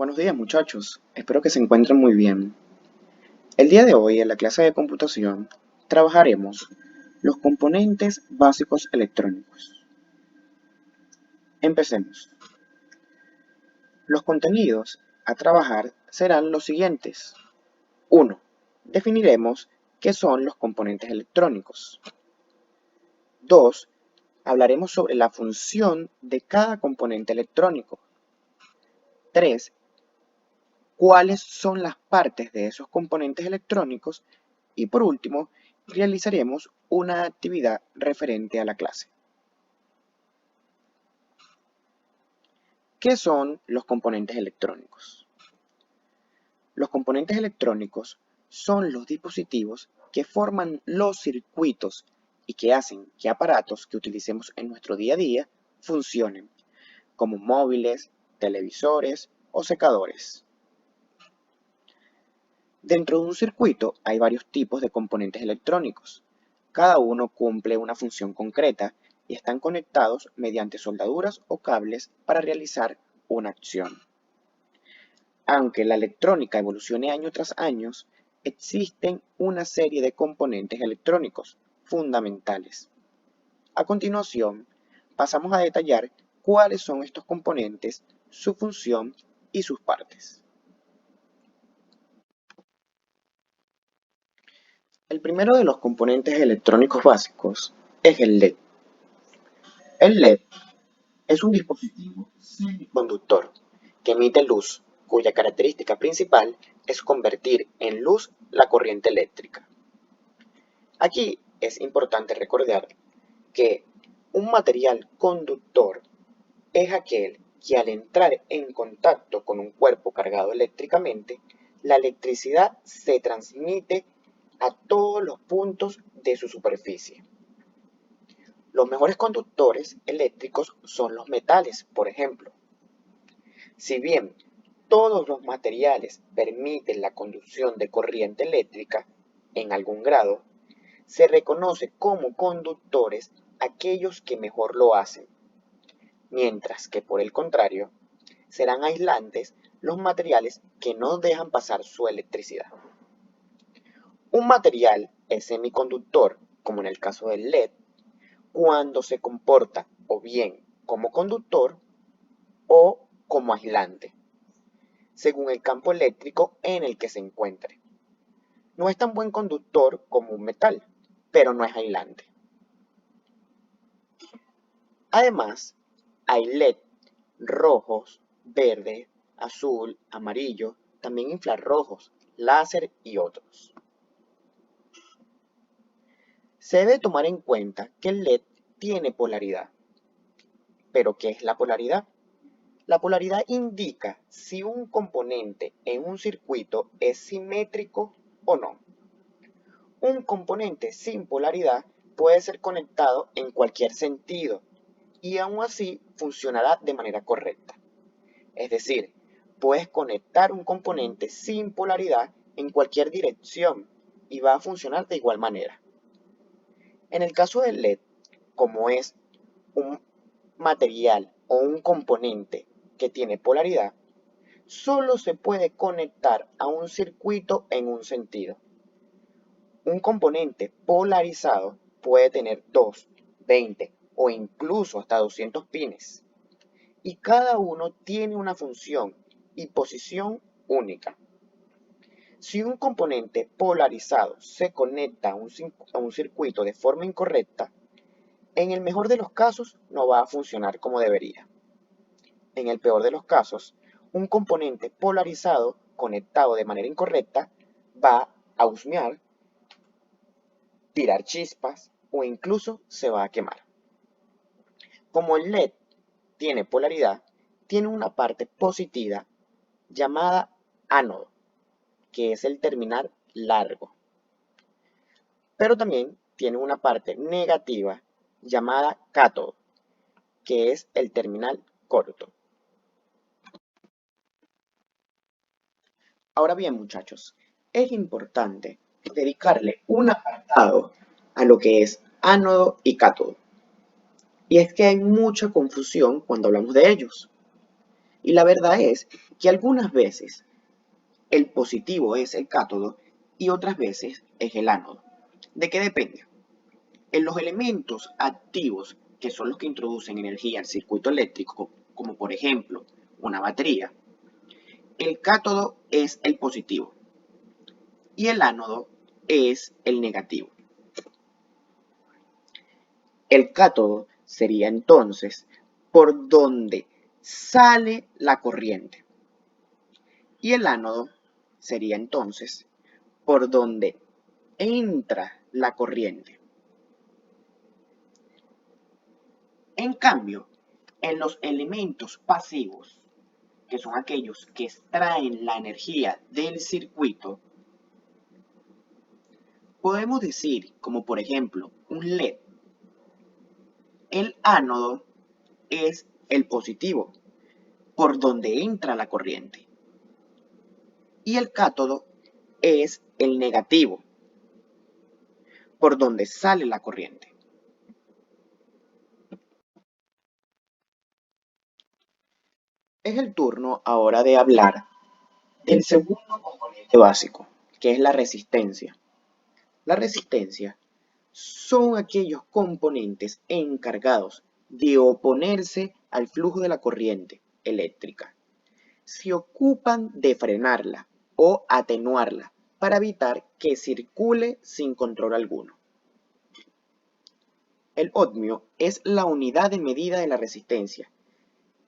Buenos días muchachos, espero que se encuentren muy bien. El día de hoy en la clase de computación trabajaremos los componentes básicos electrónicos. Empecemos. Los contenidos a trabajar serán los siguientes. 1. Definiremos qué son los componentes electrónicos. 2. Hablaremos sobre la función de cada componente electrónico. 3. Cuáles son las partes de esos componentes electrónicos y por último realizaremos una actividad referente a la clase. ¿Qué son los componentes electrónicos? Los componentes electrónicos son los dispositivos que forman los circuitos y que hacen que aparatos que utilicemos en nuestro día a día funcionen, como móviles, televisores o secadores. Dentro de un circuito hay varios tipos de componentes electrónicos. Cada uno cumple una función concreta y están conectados mediante soldaduras o cables para realizar una acción. Aunque la electrónica evolucione año tras año, existen una serie de componentes electrónicos fundamentales. A continuación, pasamos a detallar cuáles son estos componentes, su función y sus partes. El primero de los componentes electrónicos básicos es el LED. El LED es un dispositivo semiconductor que emite luz, cuya característica principal es convertir en luz la corriente eléctrica. Aquí es importante recordar que un material conductor es aquel que al entrar en contacto con un cuerpo cargado eléctricamente, la electricidad se transmite a todos los puntos de su superficie. Los mejores conductores eléctricos son los metales, por ejemplo. Si bien todos los materiales permiten la conducción de corriente eléctrica en algún grado, se reconoce como conductores aquellos que mejor lo hacen, mientras que por el contrario, serán aislantes los materiales que no dejan pasar su electricidad. Un material es semiconductor, como en el caso del LED, cuando se comporta o bien como conductor o como aislante, según el campo eléctrico en el que se encuentre. No es tan buen conductor como un metal, pero no es aislante. Además, hay LED rojos, verde, azul, amarillo, también infrarrojos, láser y otros. Se debe tomar en cuenta que el LED tiene polaridad. ¿Pero qué es la polaridad? La polaridad indica si un componente en un circuito es simétrico o no. Un componente sin polaridad puede ser conectado en cualquier sentido y aún así funcionará de manera correcta. Es decir, puedes conectar un componente sin polaridad en cualquier dirección y va a funcionar de igual manera. En el caso del LED, como es un material o un componente que tiene polaridad, solo se puede conectar a un circuito en un sentido. Un componente polarizado puede tener 2, 20 o incluso hasta 200 pines, y cada uno tiene una función y posición única. Si un componente polarizado se conecta a un circuito de forma incorrecta, en el mejor de los casos no va a funcionar como debería. En el peor de los casos, un componente polarizado conectado de manera incorrecta va a husmear, tirar chispas o incluso se va a quemar. Como el LED tiene polaridad, tiene una parte positiva llamada ánodo, que es el terminal largo. Pero también tiene una parte negativa llamada cátodo, que es el terminal corto. Ahora bien, muchachos, es importante dedicarle un apartado a lo que es ánodo y cátodo. Y es que hay mucha confusión cuando hablamos de ellos. Y la verdad es que algunas veces el positivo es el cátodo y otras veces es el ánodo. ¿De qué depende? En los elementos activos, que son los que introducen energía al circuito eléctrico, como por ejemplo una batería, el cátodo es el positivo y el ánodo es el negativo. El cátodo sería entonces por donde sale la corriente y el ánodo sería entonces por donde entra la corriente. En cambio, en los elementos pasivos, que son aquellos que extraen la energía del circuito, podemos decir, como por ejemplo un LED, el ánodo es el positivo, por donde entra la corriente, y el cátodo es el negativo, por donde sale la corriente. Es el turno ahora de hablar del segundo componente básico, que es la resistencia. La resistencia son aquellos componentes encargados de oponerse al flujo de la corriente eléctrica. Se ocupan de frenarla o atenuarla para evitar que circule sin control alguno. El ohmio es la unidad de medida de la resistencia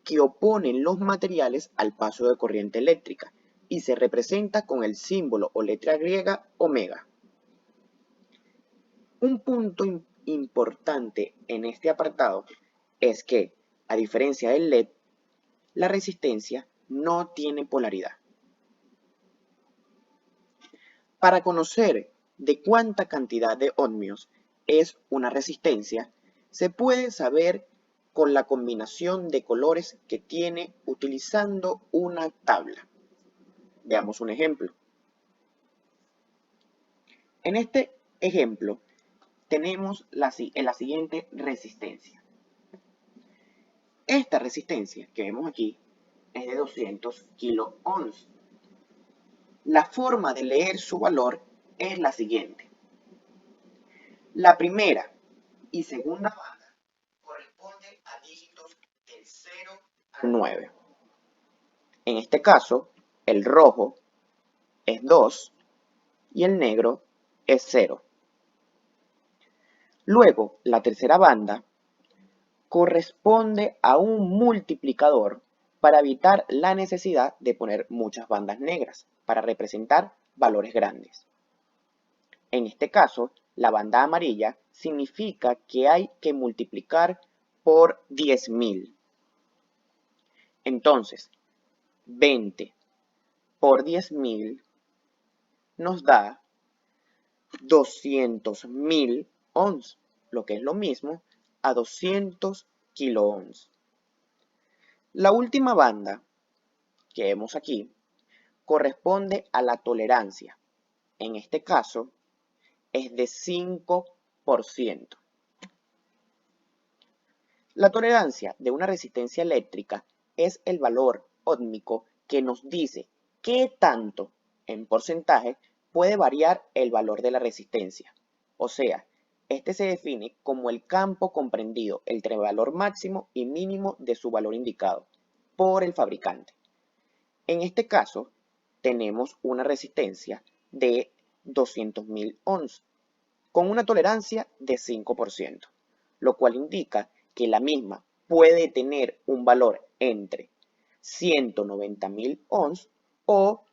que oponen los materiales al paso de corriente eléctrica y se representa con el símbolo o letra griega omega. Un punto importante en este apartado es que, a diferencia del LED, la resistencia no tiene polaridad. Para conocer de cuánta cantidad de ohmios es una resistencia, se puede saber con la combinación de colores que tiene utilizando una tabla. Veamos un ejemplo. En este ejemplo tenemos la siguiente resistencia. Esta resistencia que vemos aquí es de 200 kiloohms. La forma de leer su valor es la siguiente. La primera y segunda banda corresponden a dígitos del 0 al 9. En este caso, el rojo es 2 y el negro es 0. Luego, la tercera banda corresponde a un multiplicador para evitar la necesidad de poner muchas bandas negras para representar valores grandes. En este caso, la banda amarilla significa que hay que multiplicar por 10.000. Entonces, 20 por 10.000 nos da 200.000 ohms, lo que es lo mismo a 200 kiloohms. La última banda que vemos aquí corresponde a la tolerancia. En este caso es de 5%. La tolerancia de una resistencia eléctrica es el valor óhmico que nos dice qué tanto en porcentaje puede variar el valor de la resistencia. O sea, este se define como el campo comprendido entre el valor máximo y mínimo de su valor indicado por el fabricante. En este caso, tenemos una resistencia de 200.000 ohms con una tolerancia de 5%, lo cual indica que la misma puede tener un valor entre 190.000 ohms o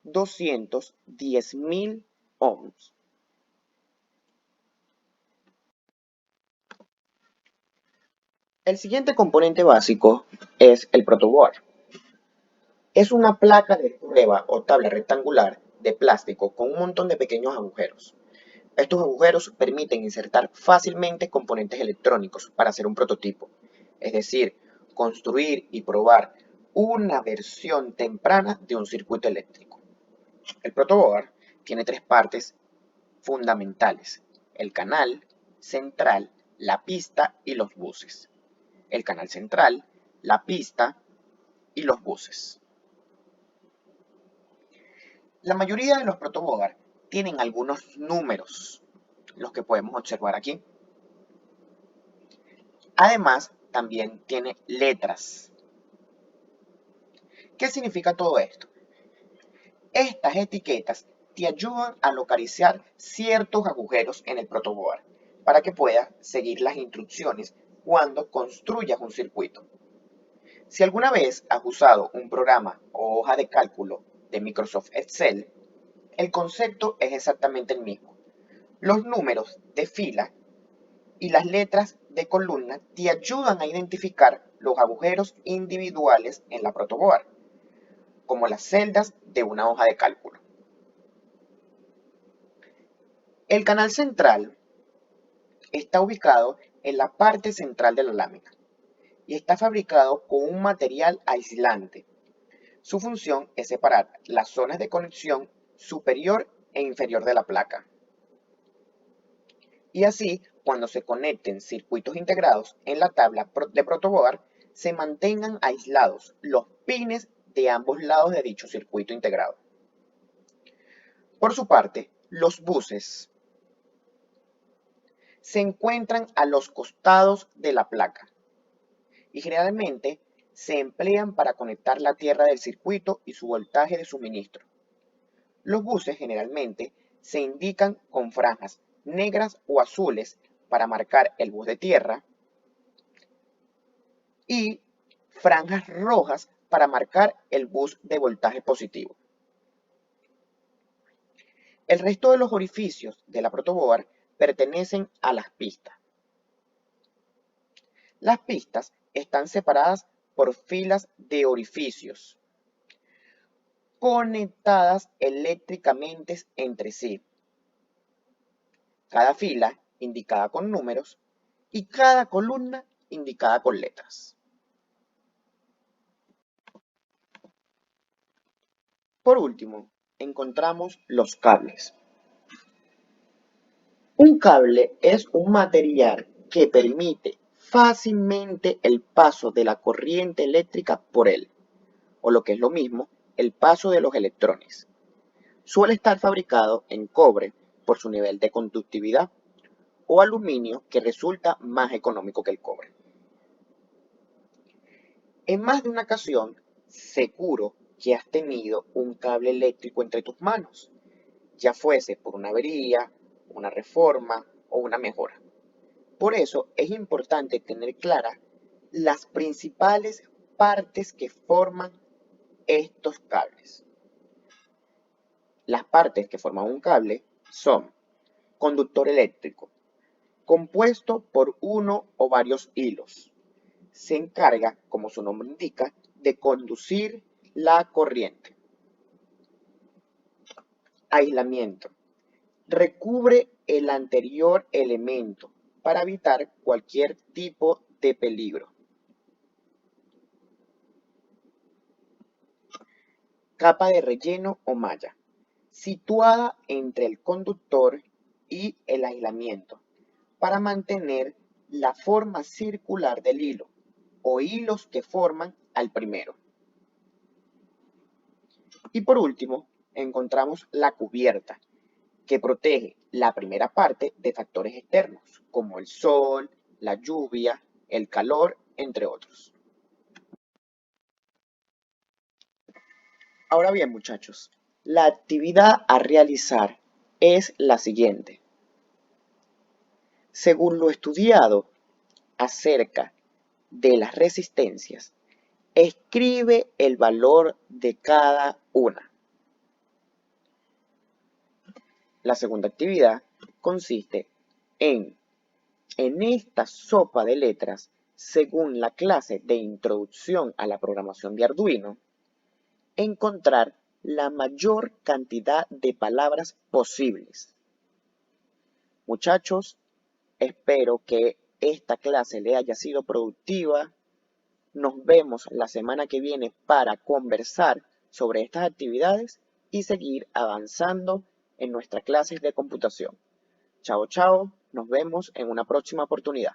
210.000 ohms. El siguiente componente básico es el protoboard. Es una placa de prueba o tabla rectangular de plástico con un montón de pequeños agujeros. Estos agujeros permiten insertar fácilmente componentes electrónicos para hacer un prototipo, es decir, construir y probar una versión temprana de un circuito eléctrico. El protoboard tiene tres partes fundamentales: el canal central, la pista y los buses. El canal central, la pista y los buses. La mayoría de los protoboard tienen algunos números, los que podemos observar aquí. Además, también tiene letras. ¿Qué significa todo esto? Estas etiquetas te ayudan a localizar ciertos agujeros en el protoboard para que puedas seguir las instrucciones cuando construyas un circuito. Si alguna vez has usado un programa o hoja de cálculo de Microsoft Excel, el concepto es exactamente el mismo. Los números de fila y las letras de columna te ayudan a identificar los agujeros individuales en la protoboard, como las celdas de una hoja de cálculo. El canal central está ubicado en la parte central de la lámina y está fabricado con un material aislante. Su función es separar las zonas de conexión superior e inferior de la placa. Y así, cuando se conecten circuitos integrados en la tabla de protoboard, se mantengan aislados los pines de ambos lados de dicho circuito integrado. Por su parte, los buses se encuentran a los costados de la placa y generalmente se emplean para conectar la tierra del circuito y su voltaje de suministro. Los buses generalmente se indican con franjas negras o azules para marcar el bus de tierra y franjas rojas para marcar el bus de voltaje positivo. El resto de los orificios de la protoboard pertenecen a las pistas. Las pistas están separadas por filas de orificios conectadas eléctricamente entre sí. Cada fila indicada con números y cada columna indicada con letras. Por último, encontramos los cables. Un cable es un material que permite fácilmente el paso de la corriente eléctrica por él, o lo que es lo mismo, el paso de los electrones. Suele estar fabricado en cobre por su nivel de conductividad o aluminio, que resulta más económico que el cobre. En más de una ocasión, seguro que has tenido un cable eléctrico entre tus manos, ya fuese por una avería, una reforma o una mejora. Por eso es importante tener claras las principales partes que forman estos cables. Las partes que forman un cable son conductor eléctrico, compuesto por uno o varios hilos. Se encarga, como su nombre indica, de conducir la corriente. Aislamiento. Recubre el anterior elemento para evitar cualquier tipo de peligro. Capa de relleno o malla, situada entre el conductor y el aislamiento, para mantener la forma circular del hilo o hilos que forman al primero. Y por último, encontramos la cubierta, que protege la primera parte de factores externos, como el sol, la lluvia, el calor, entre otros. Ahora bien, muchachos, la actividad a realizar es la siguiente. Según lo estudiado acerca de las resistencias, escribe el valor de cada una. La segunda actividad consiste en esta sopa de letras, según la clase de introducción a la programación de Arduino, encontrar la mayor cantidad de palabras posibles. Muchachos, espero que esta clase le haya sido productiva. Nos vemos la semana que viene para conversar sobre estas actividades y seguir avanzando en nuestras clases de computación. Chao, chao. Nos vemos en una próxima oportunidad.